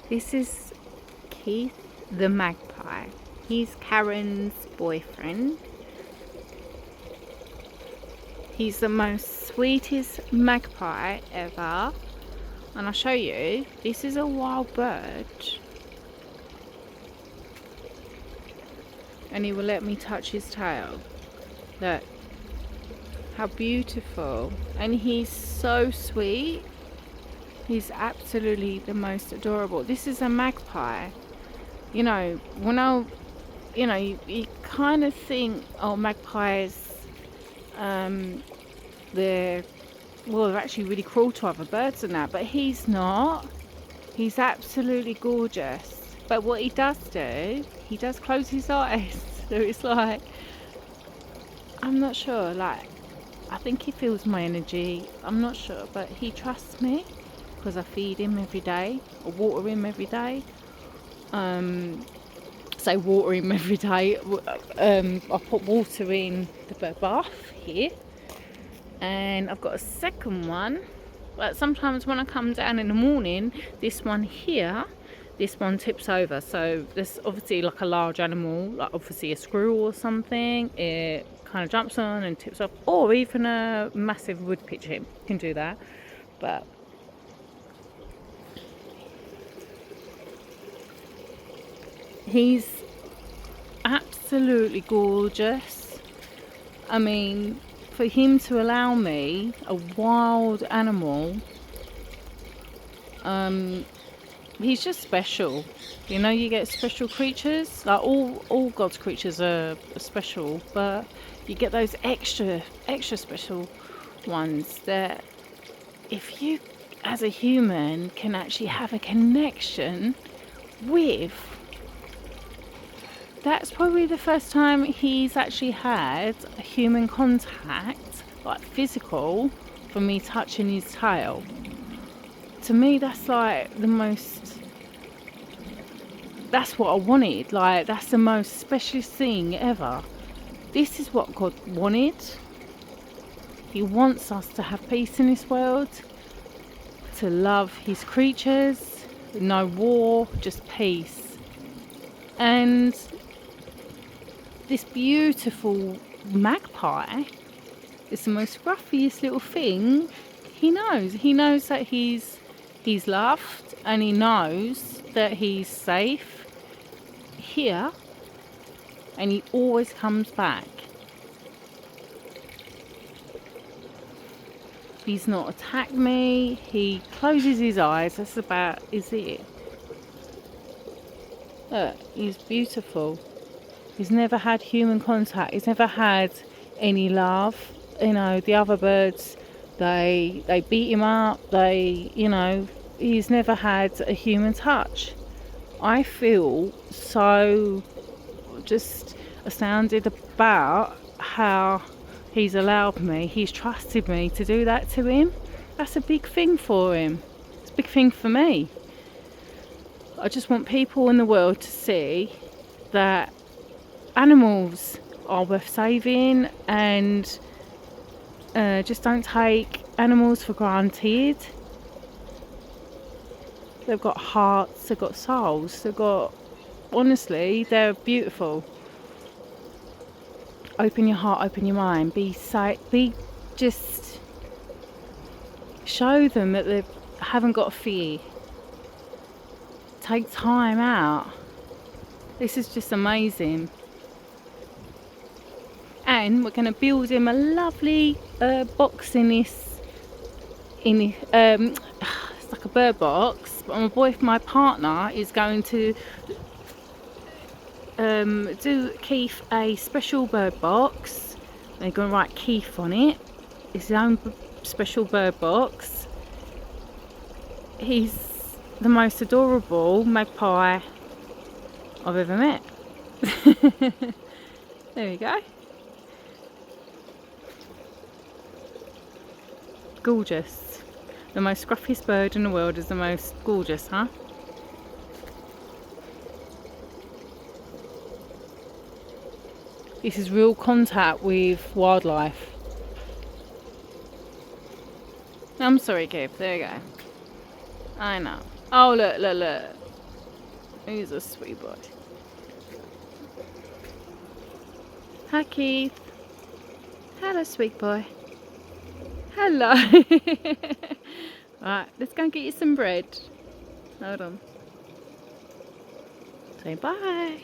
This is Keith the magpie. He's Karen's boyfriend. He's the most sweetest magpie ever. And I'll show you, this is a wild bird. And he will let me touch his tail. Look, how beautiful. And he's so sweet. He's absolutely the most adorable. This is a magpie. You know, you kind of think, oh, magpies, they're actually really cruel to other birds and that, but he's not. He's absolutely gorgeous. But what he does do, he does close his eyes. So it's like, I'm not sure, like, I think he feels my energy. I'm not sure, but he trusts me because I feed him every day, or water him every day. Say water him every day. I put water in the bird bath here, and I've got a second one. But sometimes when I come down in the morning, this one tips over. So there's obviously like a large animal, like obviously a squirrel or something. It kind of jumps on and tips off, or even a massive wood pigeon can do that. But he's absolutely gorgeous. I mean, for him to allow me, a wild animal, he's just special. You know, you get special creatures, like all God's creatures are special, but you get those extra special ones that if you as a human can actually have a connection with. That's probably the first time he's actually had a human contact, like physical, from me touching his tail. To me, that's like that's what I wanted. Like, that's the most specialist thing ever. This is what God wanted. He wants us to have peace in this world, to love his creatures, no war, just peace. And this beautiful magpie is the most scruffiest little thing. He knows that he's loved, and he knows that he's safe here, and he always comes back. He's not attacked me. He closes his eyes. That's about is it. Look, he's beautiful. He's never had human contact. He's never had any love. You know, the other birds, they beat him up. He's never had a human touch. I feel so just astounded about how he's allowed me. He's trusted me to do that to him. That's a big thing for him. It's a big thing for me. I just want people in the world to see that animals are worth saving, and just don't take animals for granted. They've got hearts, they've got souls, honestly, they're beautiful. Open your heart, open your mind, just show them that they haven't got fear. Take time out. This is just amazing. And we're going to build him a lovely box it's like a bird box. But my partner is going to do Keith a special bird box. They're going to write Keith on it. It's his own special bird box. He's the most adorable magpie I've ever met. There we go. Gorgeous. The most scruffiest bird in the world is the most gorgeous, huh? This is real contact with wildlife. I'm sorry, Gabe. There you go. I know. Oh, look. He's a sweet boy. Hi, Keith. Hello, sweet boy. Hello. Right, let's go and get you some bread. Hold on. Say bye.